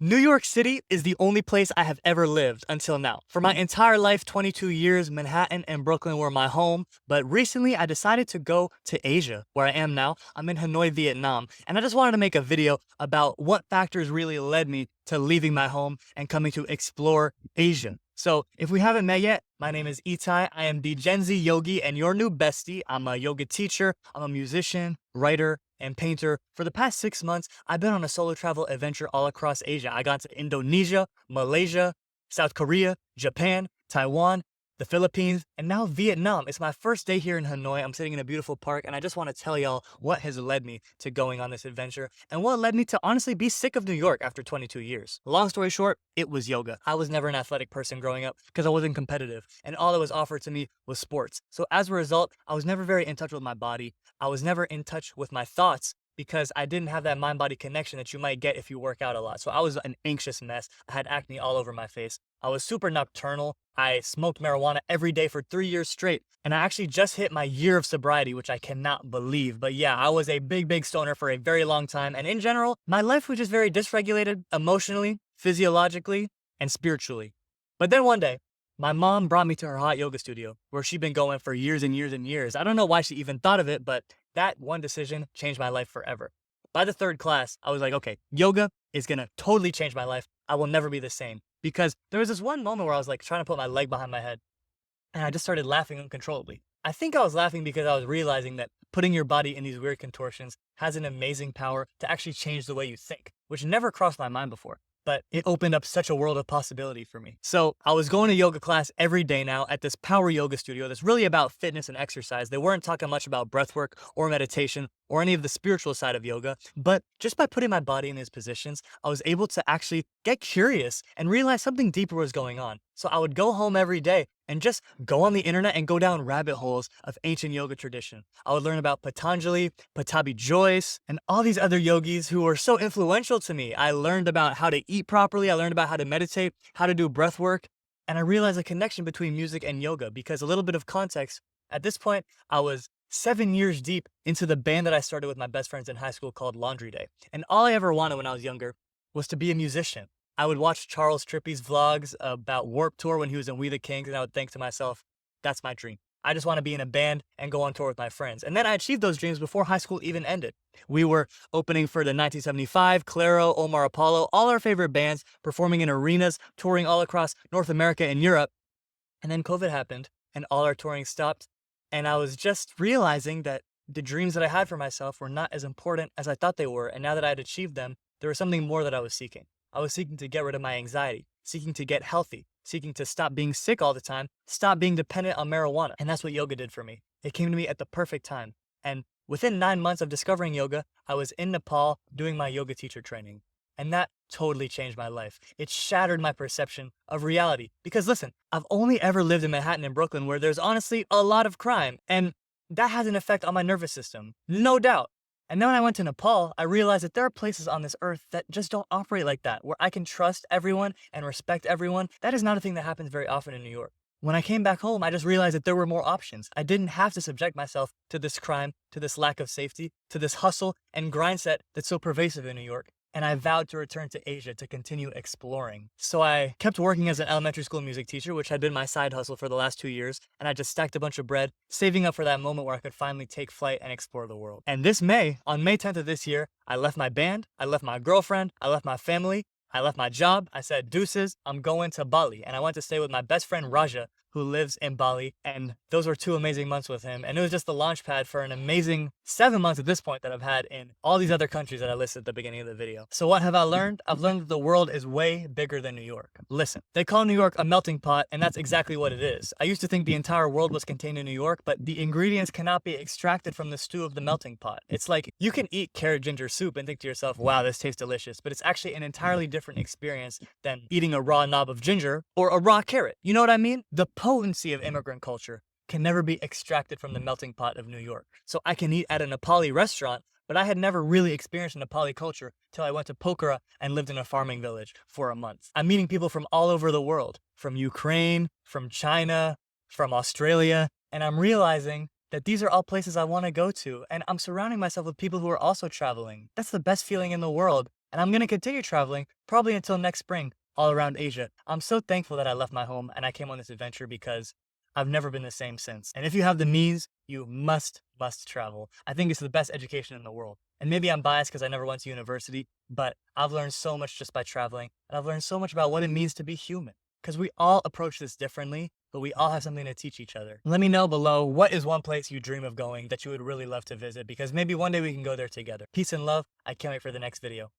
New York City is the only place I have ever lived until now. For my entire life, 22 years, Manhattan and Brooklyn were my home, but recently I decided to go to Asia, where I am now. I'm in Hanoi, Vietnam, and I just wanted to make a video about what factors really led me to leaving my home and coming to explore Asia. So if we haven't met yet, my name is Etai. I am the Gen Z Yogi and your new bestie. I'm a yoga teacher, I'm a musician, writer, and painter. For the past 6 months, I've been on a solo travel adventure all across Asia. I got to Indonesia, Malaysia, South Korea, Japan, Taiwan, the Philippines, and now Vietnam. It's my first day here in Hanoi. I'm sitting in a beautiful park, and I just want to tell y'all what has led me to going on this adventure and what led me to honestly be sick of New York after 22 years. Long story short, it was yoga. I was never an athletic person growing up because I wasn't competitive, and all that was offered to me was sports. So as a result, I was never very in touch with my body. I was never in touch with my thoughts because I didn't have that mind-body connection that you might get if you work out a lot. So I was an anxious mess. I had acne all over my face. I was super nocturnal. I smoked marijuana every day for 3 years straight. And I actually just hit my year of sobriety, which I cannot believe. But yeah, I was a big stoner for a very long time. And in general, my life was just very dysregulated emotionally, physiologically, and spiritually. But then one day, my mom brought me to her hot yoga studio where she'd been going for years and years and years. I don't know why she even thought of it, but that one decision changed my life forever. By the third class, I was like, okay, yoga is gonna totally change my life. I will never be the same. Because there was this one moment where I was like trying to put my leg behind my head and I just started laughing uncontrollably. I think I was laughing because I was realizing that putting your body in these weird contortions has an amazing power to actually change the way you think, which never crossed my mind before. But it opened up such a world of possibility for me. So I was going to yoga class every day now at this power yoga studio that's really about fitness and exercise. They weren't talking much about breath work or meditation or any of the spiritual side of yoga. But just by putting my body in these positions, I was able to actually get curious and realize something deeper was going on. So I would go home every day and just go on the internet and go down rabbit holes of ancient yoga tradition. I would learn about Patanjali, Patabi Joyce, and all these other yogis who were so influential to me. I learned about how to eat properly. I learned about how to meditate, how to do breath work. And I realized a connection between music and yoga because a little bit of context, at this point, I was 7 years deep into the band that I started with my best friends in high school called Laundry Day. And all I ever wanted when I was younger was to be a musician. I would watch Charles Trippy's vlogs about Warped Tour when he was in We the Kings, and I would think to myself, that's my dream. I just want to be in a band and go on tour with my friends. And then I achieved those dreams before high school even ended. We were opening for the 1975, Clairo, Omar Apollo, all our favorite bands, performing in arenas, touring all across North America and Europe. And then COVID happened, and all our touring stopped. And I was just realizing that the dreams that I had for myself were not as important as I thought they were. And now that I had achieved them, there was something more that I was seeking. I was seeking to get rid of my anxiety, seeking to get healthy, seeking to stop being sick all the time, stop being dependent on marijuana. And that's what yoga did for me. It came to me at the perfect time. And within 9 months of discovering yoga, I was in Nepal doing my yoga teacher training. And that totally changed my life. It shattered my perception of reality. Because listen, I've only ever lived in Manhattan and Brooklyn where there's honestly a lot of crime. And that has an effect on my nervous system, no doubt. And then when I went to Nepal, I realized that there are places on this earth that just don't operate like that, where I can trust everyone and respect everyone. That is not a thing that happens very often in New York. When I came back home, I just realized that there were more options. I didn't have to subject myself to this crime, to this lack of safety, to this hustle and grind set that's so pervasive in New York. And I vowed to return to Asia to continue exploring. So I kept working as an elementary school music teacher, which had been my side hustle for the last 2 years, and I just stacked a bunch of bread, saving up for that moment where I could finally take flight and explore the world. And this May, on May 10th of this year, I left my band, I left my girlfriend, I left my family, I left my job, I said deuces, I'm going to Bali. And I went to stay with my best friend Raja, who lives in Bali, and those were 2 amazing months with him. And it was just the launch pad for an amazing 7 months at this point that I've had in all these other countries that I listed at the beginning of the video. So what have I learned? I've learned that the world is way bigger than New York. Listen, they call New York a melting pot, and that's exactly what it is. I used to think the entire world was contained in New York, but the ingredients cannot be extracted from the stew of the melting pot. It's like you can eat carrot ginger soup and think to yourself, wow, this tastes delicious, but it's actually an entirely different experience than eating a raw knob of ginger or a raw carrot. You know what I mean? The potency of immigrant culture can never be extracted from the melting pot of New York. So I can eat at a Nepali restaurant, but I had never really experienced Nepali culture till I went to Pokhara and lived in a farming village for a month. I'm meeting people from all over the world, from Ukraine, from China, from Australia, and I'm realizing that these are all places I want to go to, and I'm surrounding myself with people who are also traveling. That's the best feeling in the world. And I'm gonna continue traveling probably until next spring all around Asia. I'm so thankful that I left my home and I came on this adventure because I've never been the same since. And if you have the means, you must travel. I think it's the best education in the world. And maybe I'm biased because I never went to university, but I've learned so much just by traveling. And I've learned so much about what it means to be human. Because we all approach this differently, but we all have something to teach each other. Let me know below, what is one place you dream of going that you would really love to visit? Because maybe one day we can go there together. Peace and love. I can't wait for the next video.